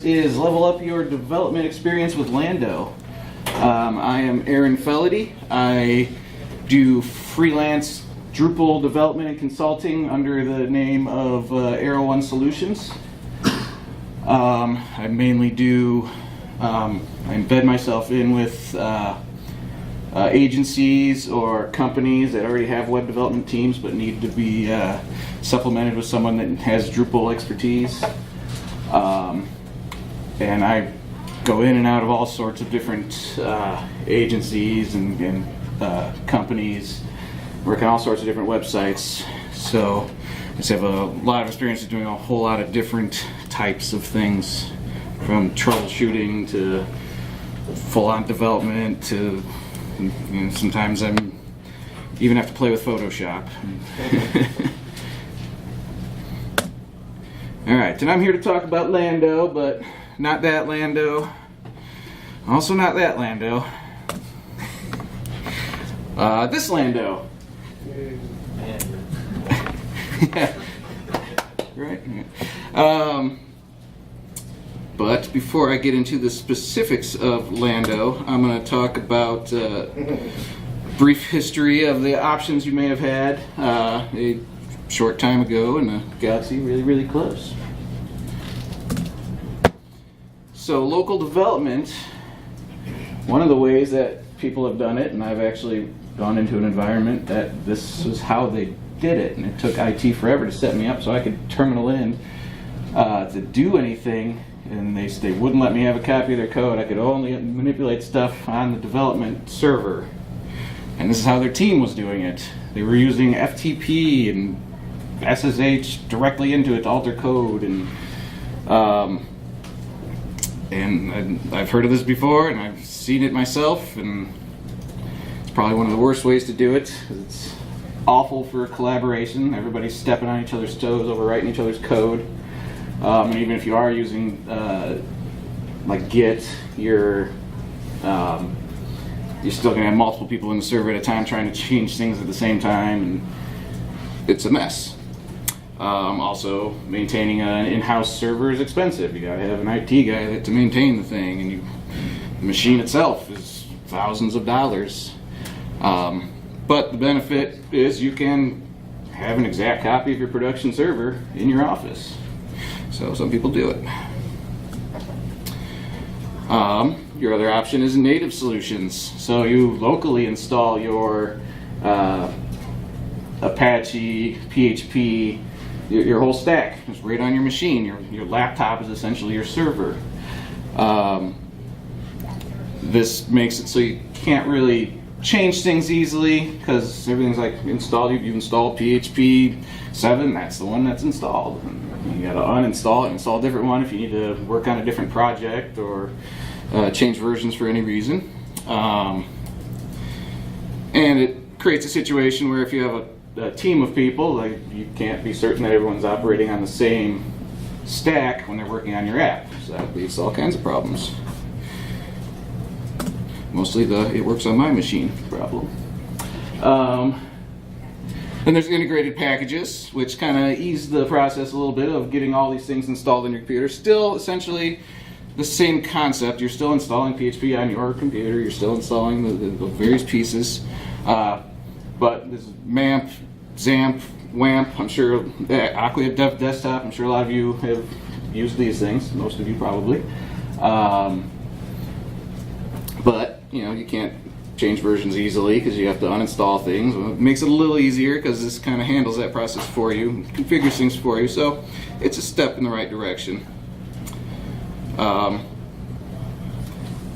is Level Up Your Development Experience with Lando. I am Aaron Felady. I do freelance Drupal development and consulting under the name of Arrow One Solutions. I mainly do, I embed myself in with agencies or companies that already have web development teams but need to be supplemented with someone that has Drupal expertise. And I go in and out of all sorts of different agencies and companies, work on all sorts of different websites. So I just have a lot of experience in doing a whole lot of different types of things, from troubleshooting to full-on development to, you know, sometimes I'm even have to play with Photoshop. Alright, and I'm here to talk about Lando, but not that Lando. Also not that Lando. This Lando. Yeah. Right. But before I get into the specifics of Lando, I'm going to talk about a brief history of the options you may have had a short time ago in a galaxy really, really close. So local development, one of the ways that people have done it, and I've actually gone into an environment that this was how they did it, and it took IT forever to set me up so I could terminal in to do anything, and they wouldn't let me have a copy of their code. I could only manipulate stuff on the development server, and this is how their team was doing it. They were using FTP and SSH directly into it to alter code, and I've heard of this before, and I've seen it myself, and it's probably one of the worst ways to do it. It's awful for collaboration. Everybody's stepping on each other's toes, overwriting each other's code. And even if you are using like Git, you're still going to have multiple people in the server at a time trying to change things at the same time, and it's a mess. Also, maintaining an in-house server is expensive. You gotta have an IT guy to maintain the thing, and the machine itself is thousands of dollars. But the benefit is you can have an exact copy of your production server in your office. So some people do it. Your other option is native solutions. So you locally install your Apache, PHP, your whole stack is right on your machine. Your laptop is essentially your server. This makes it so you can't really change things easily because everything's like installed. You've installed PHP 7, that's the one that's installed. You gotta uninstall it and install a different one if you need to work on a different project or change versions for any reason. And it creates a situation where if you have a team of people, like, you can't be certain that everyone's operating on the same stack when they're working on your app. So that leads to all kinds of problems. Mostly it works on my machine problem. Then there's integrated packages, which kind of ease the process a little bit of getting all these things installed in your computer. Still essentially the same concept. You're still installing PHP on your computer. You're still installing the various pieces. But this is MAMP, XAMPP, WAMP, I'm sure, Acquia Dev Desktop, I'm sure a lot of you have used these things, most of you probably. But, you know, you can't change versions easily because you have to uninstall things. It makes it a little easier because this kind of handles that process for you, configures things for you, so it's a step in the right direction. But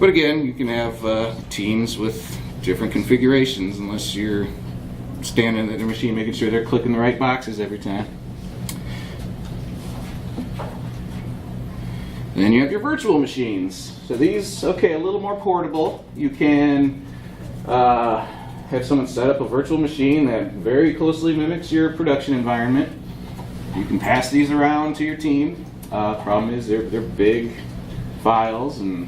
again, you can have teams with different configurations unless you're standing at the machine making sure they're clicking the right boxes every time. And then you have your virtual machines. So these, okay, a little more portable. You can have someone set up a virtual machine that very closely mimics your production environment. You can pass these around to your team. Problem is they're big files, and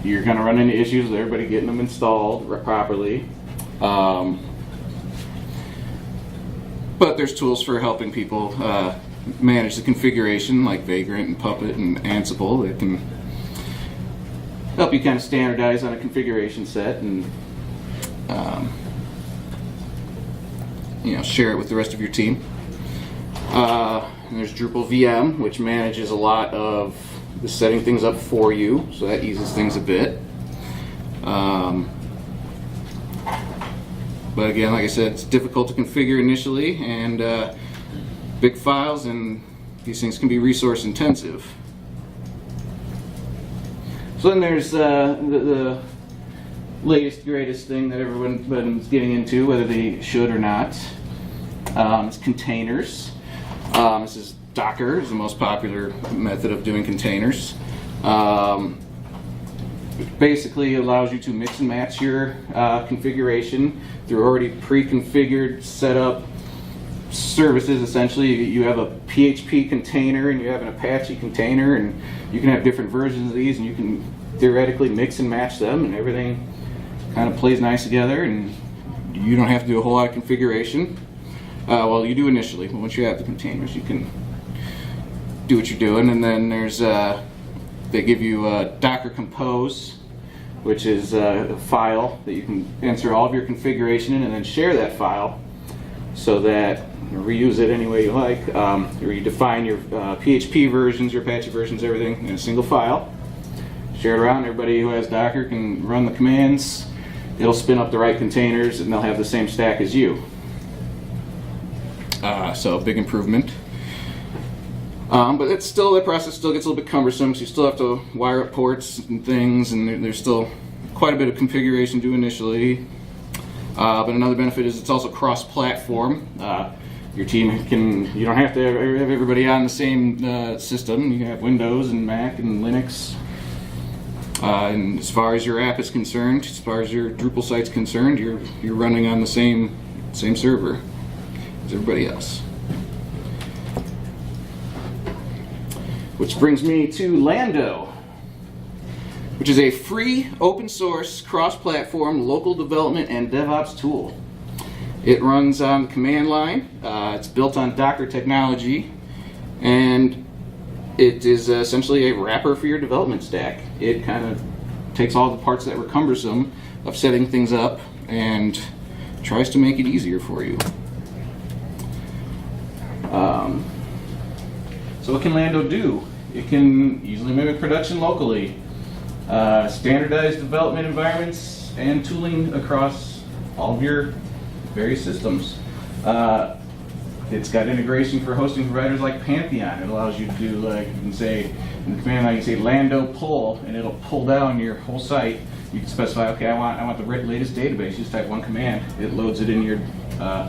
you're going to run into issues with everybody getting them installed properly. But there's tools for helping people manage the configuration, like Vagrant and Puppet and Ansible, that can help you kind of standardize on a configuration set and share it with the rest of your team. And there's Drupal VM, which manages a lot of the setting things up for you, so that eases things a bit. But again, like I said, it's difficult to configure initially, and big files, and these things can be resource intensive. So then there's the latest, greatest thing that everyone's getting into, whether they should or not. It's containers. This is Docker is the most popular method of doing containers. It basically allows you to mix and match your configuration through already pre-configured setup services. Essentially, you have a PHP container and you have an Apache container, and you can have different versions of these, and you can theoretically mix and match them, and everything kind of plays nice together, and you don't have to do a whole lot of configuration. Well, you do initially, but once you have the containers, you can do what you're doing. And then there's they give you Docker Compose, which is a file that you can enter all of your configuration in, and then share that file so that you reuse it any way you like. Or you define your PHP versions, your Apache versions, everything in a single file. Share it around. Everybody who has Docker can run the commands. It'll spin up the right containers, and they'll have the same stack as you. So a big improvement. But it's still, the process still gets a little bit cumbersome, so you still have to wire up ports and things, and there's still quite a bit of configuration to do initially. But another benefit is it's also cross-platform. Your team you don't have to have everybody on the same system. You can have Windows and Mac and Linux. And as far as your app is concerned, as far as your Drupal site's concerned, you're running on the same server as everybody else. Which brings me to Lando, which is a free, open source, cross-platform local development and DevOps tool. It runs on the command line. It's built on Docker technology, and it is essentially a wrapper for your development stack. It kind of takes all the parts that were cumbersome of setting things up and tries to make it easier for you. So what can Lando do? It can easily mimic production locally, standardized development environments, and tooling across all of your various systems. It's got integration for hosting providers like Pantheon. It allows you to do, like, you can say, in the command line, you say Lando pull, and it'll pull down your whole site. You can specify, okay, I want the latest database. You just type one command. It loads it in your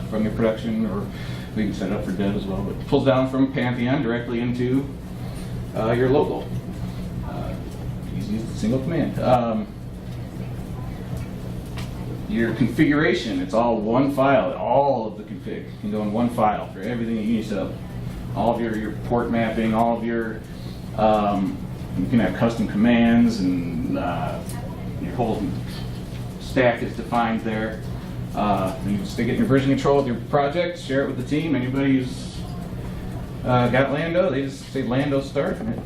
from your production, or we can set it up for dev as well. But it pulls down from Pantheon directly into your local. Easy as a single command. Your configuration, it's all one file. All of the config can go in one file for everything that you need to set up. All of your port mapping, all of your, you can have custom commands, and your whole stack is defined there. You stick it in your version control with your project, share it with the team. Anybody who's got Lando, they just say Lando start, and it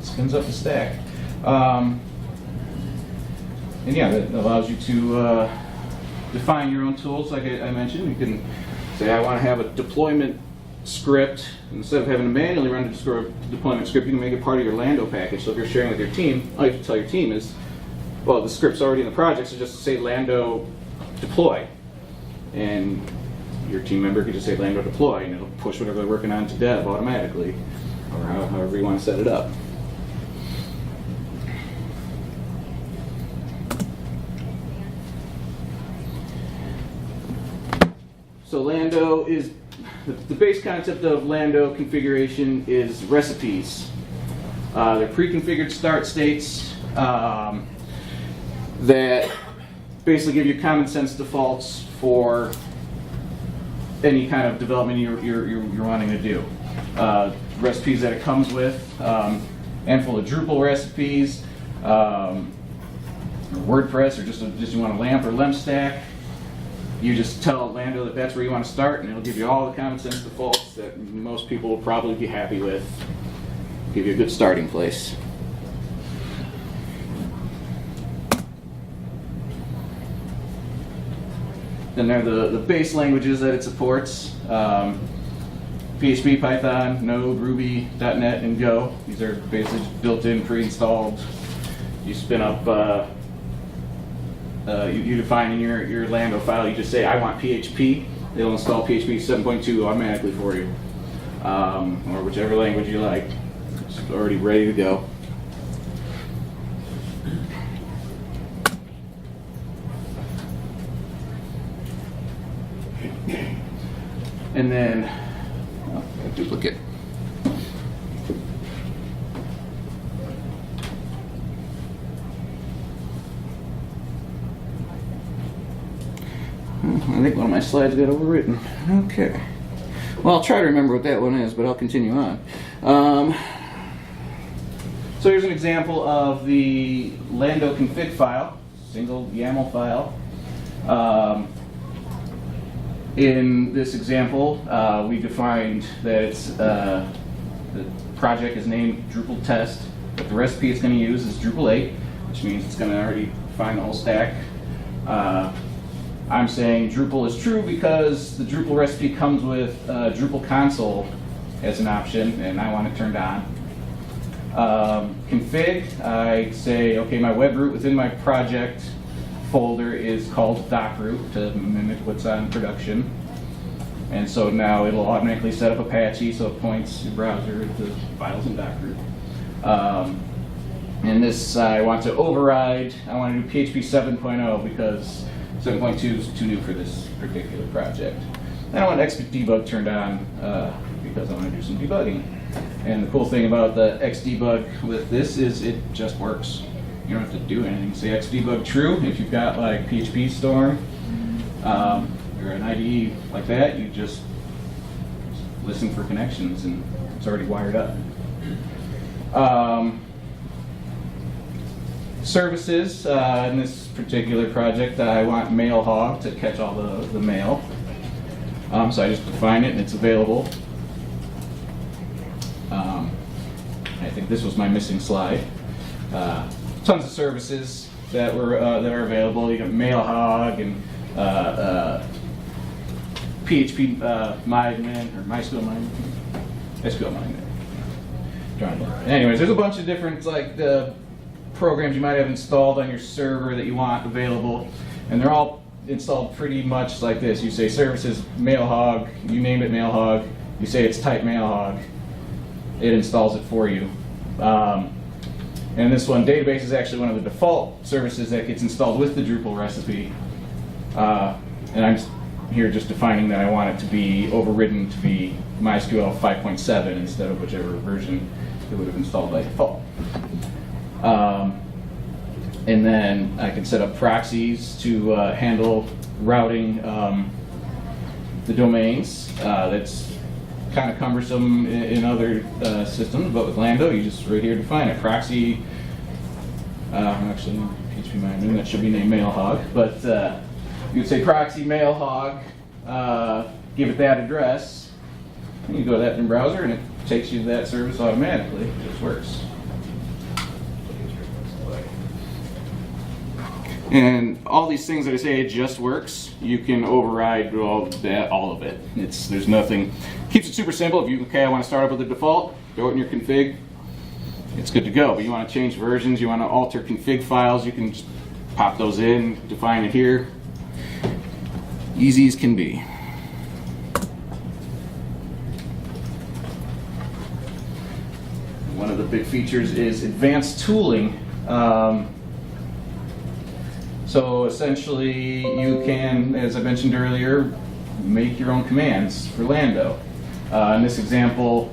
spins up the stack. And yeah, that allows you to define your own tools, like I mentioned. You can say, I want to have a deployment script. Instead of having to manually run the deployment script, you can make it part of your Lando package. So if you're sharing with your team, all you have to tell your team is, well, the script's already in the project, so just say Lando deploy. And your team member could just say Lando deploy, and it'll push whatever they're working on to dev automatically, or however you want to set it up. So Lando is, the base concept of Lando configuration is recipes. They're pre-configured start states that basically give you common sense defaults for any kind of development you're wanting to do. Recipes that it comes with, handful of Drupal recipes, or WordPress, or just you want a LAMP or LEM stack. you just tell Lando that that's where you want to start, and it'll give you all the common sense defaults that most people will probably be happy with. Give you a good starting place. Then there are the base languages that it supports. PHP, Python, Node, Ruby, .NET, and Go. These are basically built-in, pre-installed. You spin up, you define in your Lando file, you just say, I want PHP. It'll install PHP 7.2 automatically for you. Or whichever language you like. It's already ready to go. And then, a duplicate. I think one of my slides got overwritten. Okay. Well, I'll try to remember what that one is, but I'll continue on. So here's an example of the Lando config file, single YAML file. In this example, we defined that the project is named Drupal test, but the recipe it's going to use is Drupal 8, which means it's going to already define the whole stack. I'm saying Drupal is true because the Drupal recipe comes with Drupal console as an option, and I want it turned on. Config, I say, okay, my web root within my project folder is called docroot to mimic what's on production. And so now it'll automatically set up Apache so it points your browser to files in docroot. And this I want to override, I want to do PHP 7.0 because 7.2 is too new for this particular project. And I want Xdebug turned on because I want to do some debugging. And the cool thing about the Xdebug with this is it just works. You don't have to do anything. Say Xdebug true. If you've got like PHP Storm or an IDE like that, you just listen for connections and it's already wired up. Services, in this particular project, I want MailHog to catch all the mail. So I just define it and it's available. I think this was my missing slide. Tons of services that are available. You got MailHog and PHP Miadmin or MySQL Miadmin. SQL Miadmin. Anyways, there's a bunch of different like programs you might have installed on your server that you want available, and they're all installed pretty much like this. You say services MailHog, you name it MailHog, you say it's type MailHog, it installs it for you. And this one, database, is actually one of the default services that gets installed with the Drupal recipe. And I'm here just defining that I want it to be overridden to be MySQL 5.7 instead of whichever version it would have installed by default. And then I can set up proxies to handle routing the domains. That's kind of cumbersome in other systems, but with Lando, you just right here define a proxy. Actually, PHP Miadmin, that should be named MailHog, but you would say proxy MailHog, give it that address, and you go to that in browser, and it takes you to that service automatically. It just works. And all these things that I say, it just works. You can override all of it. There's nothing. Keeps it super simple. If you I want to start up with the default, throw it in your config. It's good to go. But you want to change versions, you want to alter config files, you can just pop those in, define it here. Easy as can be. One of the big features is advanced tooling. So essentially, you can, as I mentioned earlier, make your own commands for Lando. In this example,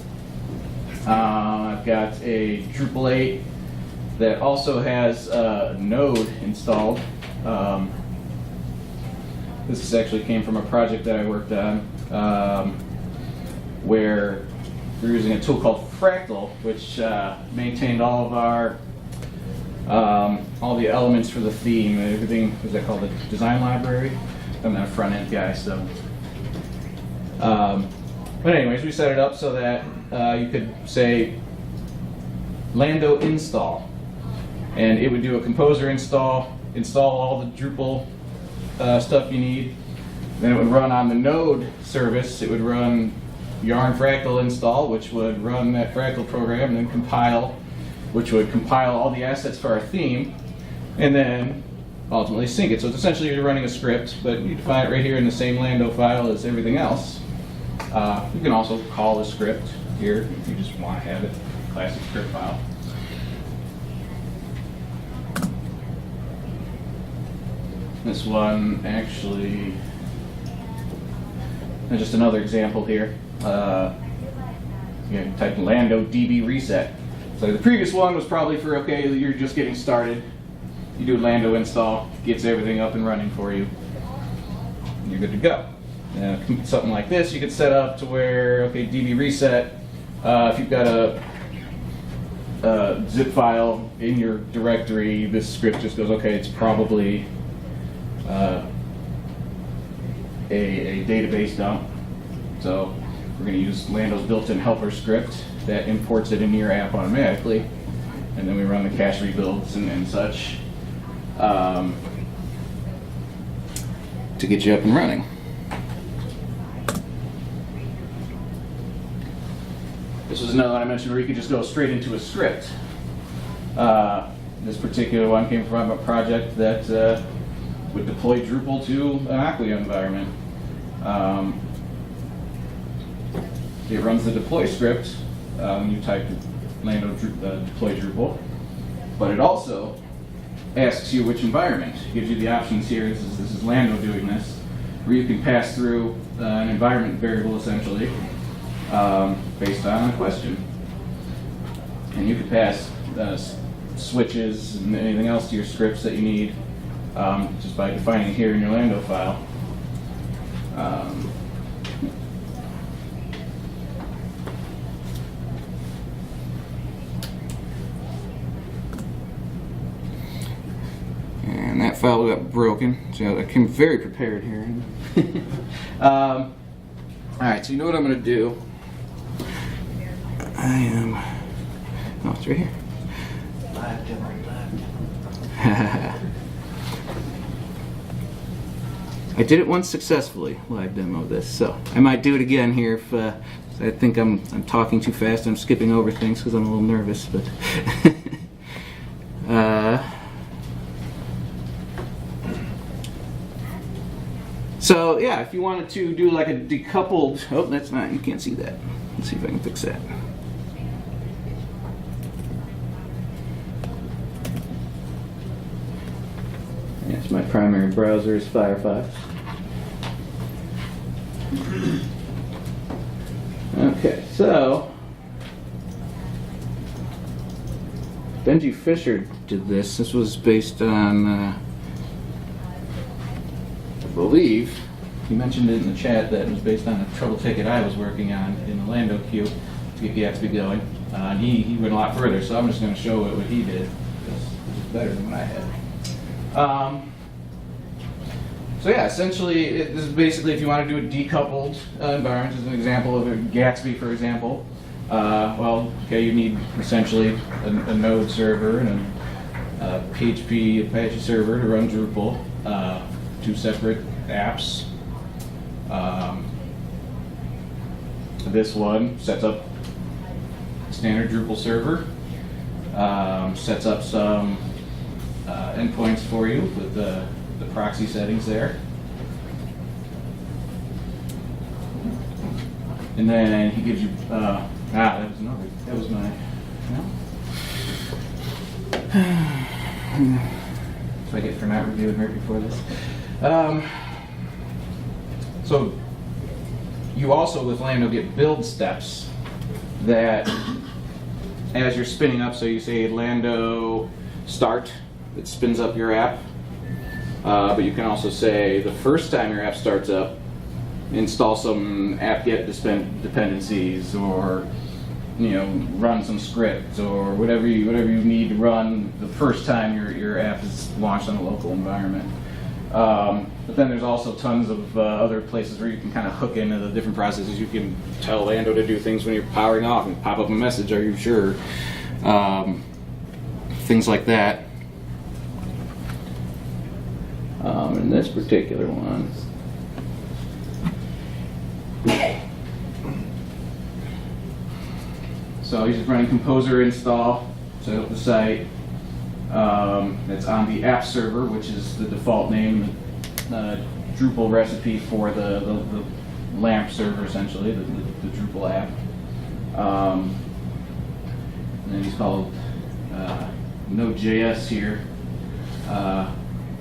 I've got a Drupal 8 that also has Node installed. This actually came from a project that I worked on where we were using a tool called Fractal, which maintained all of our all the elements for the theme. Everything, was that called the design library? I'm not a front end guy, so. But anyways, we set it up so that you could say Lando install, and it would do a composer install all the Drupal stuff you need. Then it would run on the node service. It would run yarn fractal install, which would run that fractal program, and then compile, which would compile all the assets for our theme, and then ultimately sync it. So it's essentially you're running a script, but you define it right here in the same Lando file as everything else. You can also call the script here if you just want to have it, classic script file. This one actually, and just another example here. You can type in Lando DB reset. So the previous one was probably for, okay, you're just getting started. You do Lando install, gets everything up and running for you. You're good to go. Something like this you could set up to where, okay, DB reset, if you've got a zip file in your directory, this script just goes, okay, it's probably a database dump. So we're going to use Lando's built-in helper script that imports it into your app automatically, and then we run the cache rebuilds and such to get you up and running. This was another one I mentioned where you could just go straight into a script. This particular one came from a project that would deploy Drupal to an Acquia environment. It runs the deploy script when you type Lando deploy Drupal, but it also asks you which environment. It gives you the options here. This is Lando doing this, where you can pass through an environment variable essentially based on a question. And you can pass switches and anything else to your scripts that you need just by defining it here in your Lando file. And that file got broken, so I came very prepared here. All right, so you know what I'm going to do. I am. Oh, it's right here. Live demo. I did it once successfully, live demo this, so I might do it again here if I think I'm talking too fast. I'm skipping over things because I'm a little nervous, but. So yeah, if you wanted to do like a decoupled, oh, that's not, you can't see that. Let's see if I can fix that. Yes, my primary browser is Firefox. Okay, so Benji Fisher did this. This was based on, I believe, he mentioned it in the chat that it was based on a trouble ticket I was working on in the Lando queue to get Gatsby going. And he went a lot further, so I'm just going to show what he did, because it's better than what I had. So yeah, essentially, this is basically if you want to do a decoupled environment, as an example of a Gatsby, for example. Well, okay, you need essentially a node server and a PHP Apache server to run Drupal, two separate apps. This one sets up a standard Drupal server, sets up some endpoints for you with the proxy settings there. And then he gives you, that was my, so I get for not reviewing right before this. So you also with Lando get build steps that as you're spinning up, so you say Lando start, it spins up your app. But you can also say the first time your app starts up, install some apt-get dependencies, or run some scripts, or whatever you need to run the first time your app is launched on a local environment. But then there's also tons of other places where you can kind of hook into the different processes. You can tell Lando to do things when you're powering off and pop up a message, are you sure? Things like that. In this particular one, so he's just running Composer install, set up the site. It's on the app server, which is the default name, Drupal recipe for the LAMP server, essentially, the Drupal app. And then he's called Node.js here,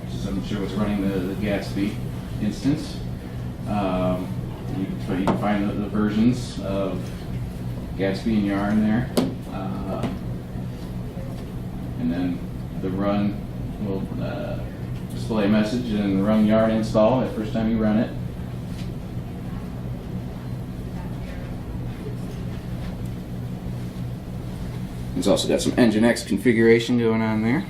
which is, I'm sure, what's running the Gatsby instance. You can find the versions of Gatsby and Yarn there. And then the run will display a message and run Yarn install the first time you run it. It's also got some Nginx configuration going on there.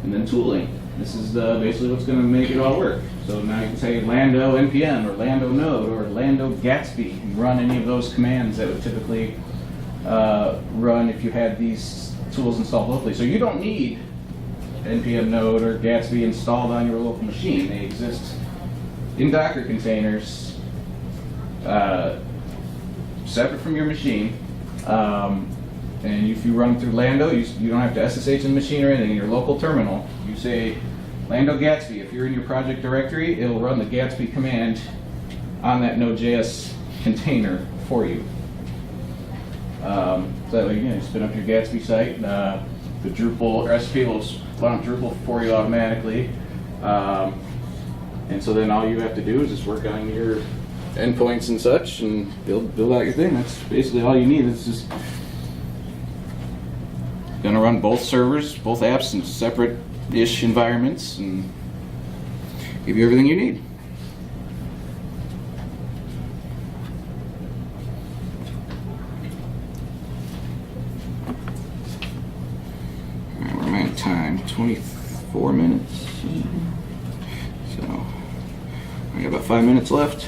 And then tooling. This is basically what's going to make it all work. So now you can say Lando npm or Lando node or Lando Gatsby and run any of those commands that would typically run if you had these tools installed locally. So you don't need npm node or Gatsby installed on your local machine. They exist in Docker containers separate from your machine. And if you run through Lando, you don't have to SSH in the machine or anything. In your local terminal, you say Lando Gatsby. If you're in your project directory, it'll run the Gatsby command on that Node.js container for you. So that way, you spin up your Gatsby site. The Drupal recipe will spawn Drupal for you automatically. And so then all you have to do is just work on your endpoints and such and build out your thing. That's basically all you need. It's just going to run both servers, both apps in separate-ish environments and give you everything you need. All right, where am I at time? 24 minutes. So I got about 5 minutes left.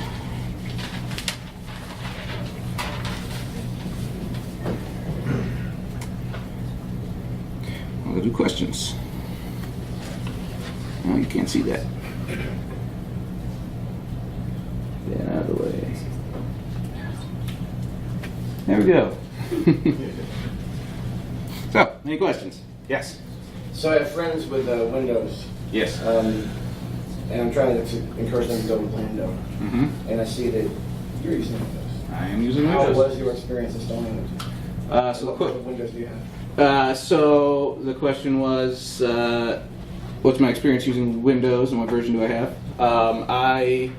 I'll do questions. Oh, you can't see that. Get out of the way. There we go. So, any questions? Yes. So I have friends with Windows. Yes. And I'm trying to encourage them to go with Lando. Mm-hmm. And I see that you're using Windows. I am using How Windows. was your experience installing it? What kind of Windows do you have? So the question was, what's my experience using Windows and what version do I have? I'm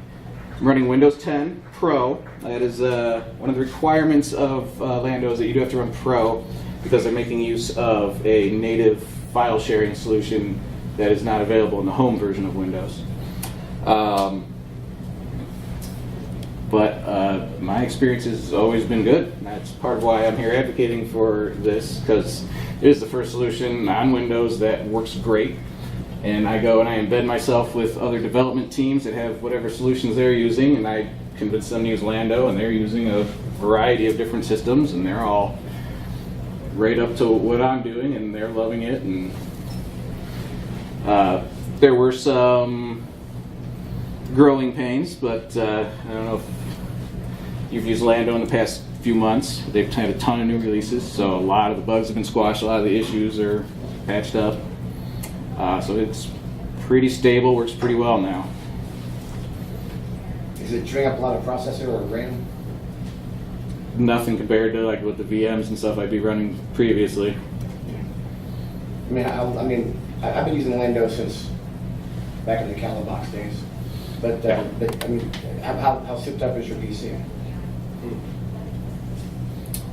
running Windows 10 Pro. That is one of the requirements of Lando is that you do have to run Pro because they're making use of a native file sharing solution that is not available in the home version of Windows. But my experience has always been good. That's part of why I'm here advocating for this, because it is the first solution on Windows that works great. And I go and I embed myself with other development teams that have whatever solutions they're using, and I convince them to use Lando, and they're using a variety of different systems, and they're all right up to what I'm doing, and they're loving it. And there were some growing pains, but I don't know if you've used Lando in the past few months. They've had a ton of new releases, so a lot of the bugs have been squashed, a lot of the issues are patched up. So it's pretty stable, works pretty well now. Is it chewing up a lot of processor or RAM? Nothing compared to like with the VMs and stuff I'd be running previously. I've been using Lando since back in the Calabox days. But how souped up is your PC?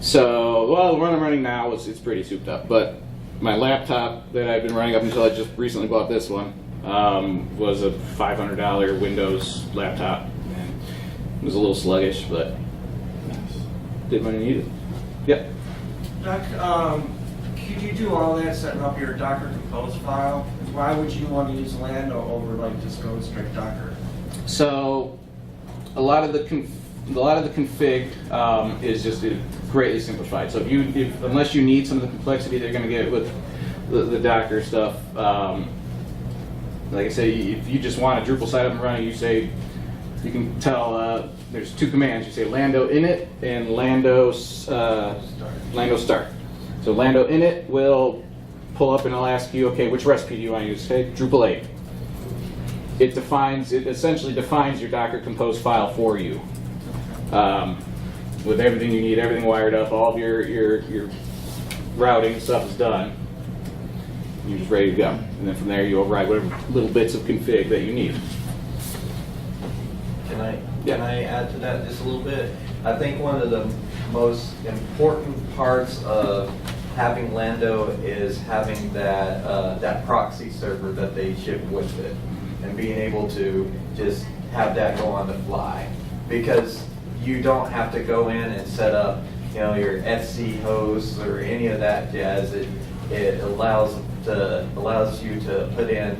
So, well, the one I'm running now it's pretty souped up, but my laptop that I've been running up until I just recently bought this one was a $500 Windows laptop. And it was a little sluggish, but did when I needed. Yep. Doc, could you do all that setting up your Docker Compose file? Why would you want to use Lando over like just going straight Docker? So a lot of the config is just greatly simplified. So unless you need some of the complexity they're going to get with the Docker stuff, like I say, if you just want a Drupal site up and running, you can tell there's two commands. You say Lando init and Lando start. So Lando init will pull up and it'll ask you, okay, which recipe do you want to use? Say Drupal 8. It essentially defines your Docker Compose file for you, with everything you need, everything wired up, all of your routing stuff is done. You're just ready to go, and then from there you override whatever little bits of config that you need. Can I add to that just a little bit? I think one of the most important parts of having Lando is having that proxy server that they ship with it, and being able to just have that go on the fly, because you don't have to go in and set up, your Etsy hosts or any of that jazz. It allows you to put in,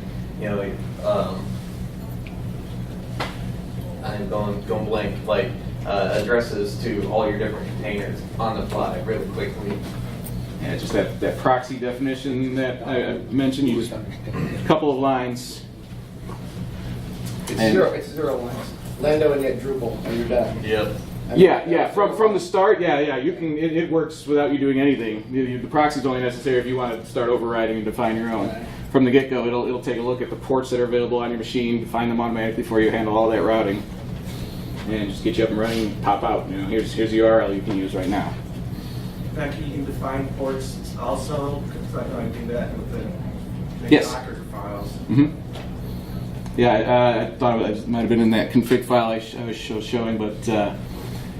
I'm going blank, like addresses to all your different containers on the fly really quickly. Yeah, just that proxy definition that I mentioned, you just a couple of lines. It's zero lines. Lando and yet Drupal, and you're done. Yep. Yeah. From the start, you can. It works without you doing anything. The proxy is only necessary if you want to start overriding and define your own. From the get-go, it'll take a look at the ports that are available on your machine, define them automatically for you, handle all that routing, and just get you up and running and pop out. Here's the URL you can use right now. In fact, you can define ports also, because I know I do that with the Yes. Docker files. Mm-hmm. Yeah, I thought it might have been in that config file I was showing, but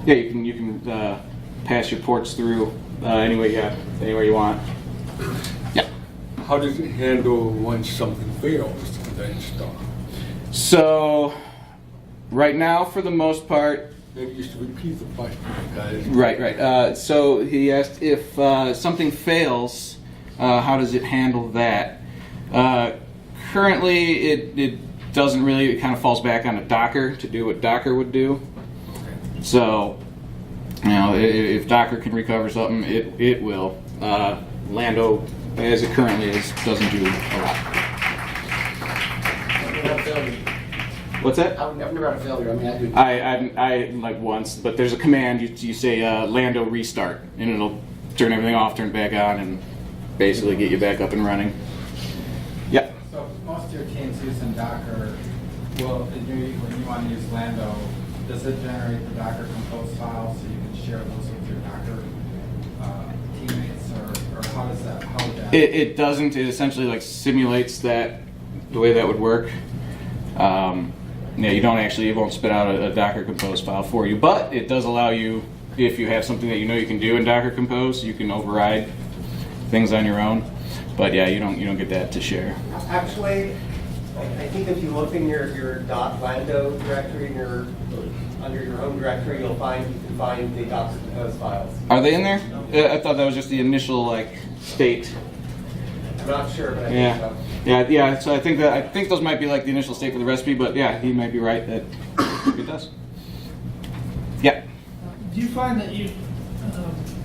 you can pass your ports through anywhere you want. Yeah. How does it handle when something fails in the install? So, right now, for the most part, Maybe just to repeat the question, guys. right. So he asked if something fails, how does it handle that? Currently, it doesn't really. It kind of falls back onto Docker to do what Docker would do. So, if Docker can recover something, it will. Lando, as it currently is, doesn't do a lot. I've never had a failure. What's that? I've never had a failure. I mean, I do. I like once, but there's a command you say Lando restart, and it'll turn everything off, turn it back on, and basically get you back up and running. Yeah. So most of your teams using Docker, when you want to use Lando, does it generate the Docker Compose file so you can share those with your Docker teammates, or how does that? It doesn't. It essentially simulates that the way that would work. You don't actually. It won't spit out a Docker Compose file for you, but it does allow you, if you have something that you can do in Docker Compose, you can override things on your own. But yeah, you don't get that to share. Actually, I think if you look in your .lando directory, under your home directory, you can find the Docker Compose files. Are they in there? I thought that was just the initial state. I'm not sure, but I think so. Yeah. So I think those might be the initial state for the recipe, but yeah, he might be right that it does. Yeah. Do you find that you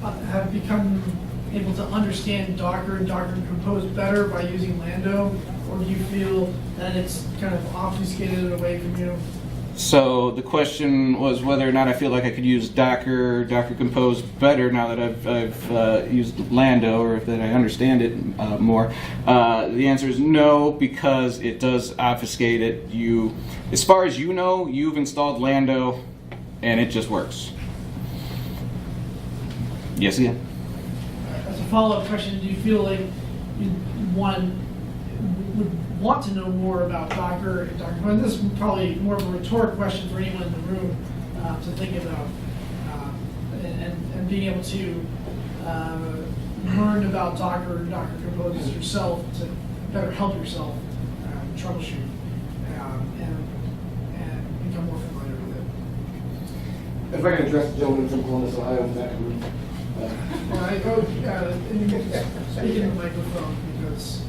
have become able to understand Docker and Docker Compose better by using Lando, or do you feel that it's kind of obfuscated it away from you? So the question was whether or not I feel like I could use Docker Compose better now that I've used Lando, or if that I understand it more. The answer is no, because it does obfuscate it. As far as you've installed Lando, and it just works. Yes, yeah. As a follow-up question, do you feel like you would want to know more about Docker and Docker Compose? This is probably more of a rhetoric question for anyone in the room to think about, and being able to learn about Docker and Docker Compose yourself to better help yourself troubleshoot and become more familiar with it. If I can address the gentleman from Columbus, Ohio, in the back of the room. Well, I go, and speak in the microphone because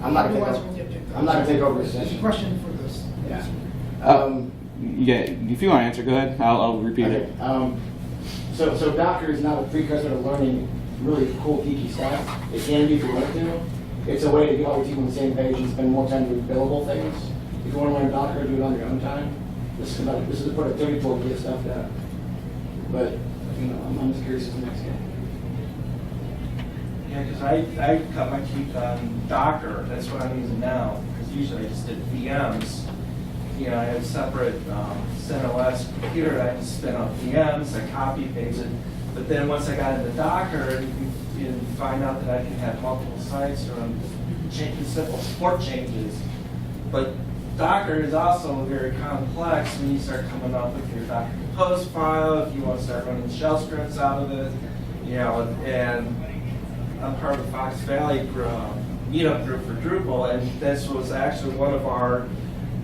I'm not gonna otherwise take we'll get over. picked up. I'm not gonna take over this There's a session. question for this. Yeah. Yeah, if you want to answer, go ahead. I'll repeat Okay, it. so Docker is not a precursor to learning really cool, geeky stuff. It can be if you want to. It's a way to get all your team on the same page and spend more time doing billable things. If you want to learn Docker, do it on your own time. This is a productivity tool to get stuff done. But, you know, I'm just curious as the next guy. Yeah, because I cut my teeth on Docker, that's what I'm using now, because usually I just did VMs. You know, I had a separate CentOS computer, I just spin up VMs, I copy pasted. But then once I got into Docker, you find out that I can have multiple sites run simple support changes. But Docker is also very complex when you start coming up with your Docker Compose file, if you want to start running shell scripts out of it, you know, and I'm part of the Fox Valley meetup group for Drupal, and this was actually one of our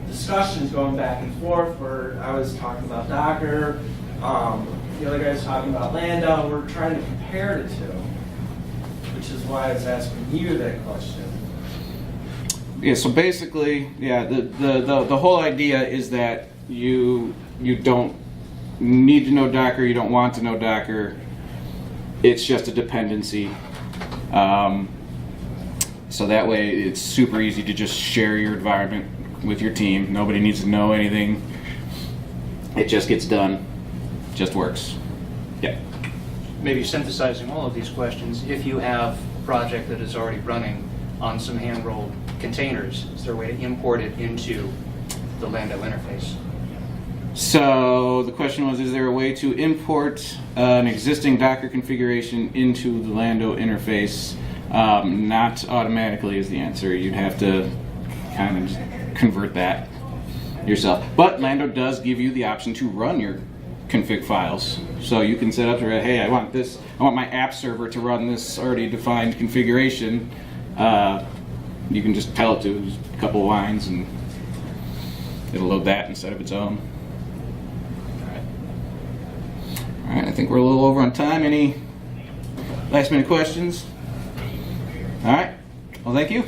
discussions going back and forth where I was talking about Docker, the other guy's talking about Lando, and we're trying to compare the two, which is why I was asking you that question. Yeah, so basically, yeah, the whole idea is that you don't need to know Docker, you don't want to know Docker. It's just a dependency. So that way it's super easy to just share your environment with your team. Nobody needs to know anything. It just gets done. Just works. Yeah. Maybe synthesizing all of these questions, if you have a project that is already running on some hand-rolled containers, is there a way to import it into the Lando interface? So the question was, is there a way to import an existing Docker configuration into the Lando interface? Not automatically is the answer. You'd have to kind of convert that yourself. But Lando does give you the option to run your config files. So you can set up to, hey, I want my app server to run this already defined configuration. You can just tell it to just a couple of lines and it'll load that instead of its own. All right, I think we're a little over on time. Any last minute questions? All right, well, thank you.